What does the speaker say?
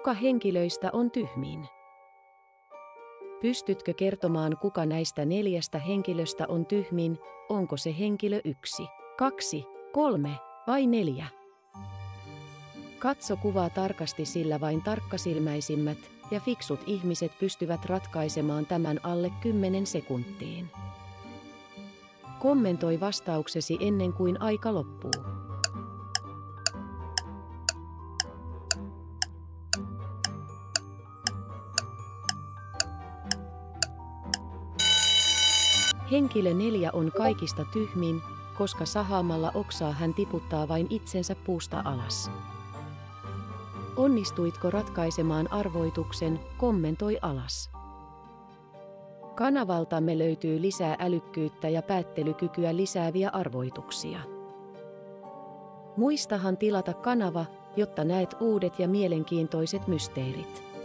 Kuka henkilöistä on tyhmin? Pystytkö kertomaan, kuka näistä 4 henkilöstä on tyhmin? Onko se henkilö 1, 2, 3 vai 4? Katso kuvaa tarkasti, sillä vain tarkkasilmäisimmät ja fiksut ihmiset pystyvät ratkaisemaan tämän alle 10 sekuntiin. Kommentoi vastauksesi ennen kuin aika loppuu. Henkilö 4 on kaikista tyhmin, koska sahaamalla oksaa hän tiputtaa vain itsensä puusta alas. Onnistuitko ratkaisemaan arvoituksen? Kommentoi alas. Kanavaltamme löytyy lisää älykkyyttä ja päättelykykyä lisääviä arvoituksia. Muistahan tilata kanava, jotta näet uudet ja mielenkiintoiset mysteerit.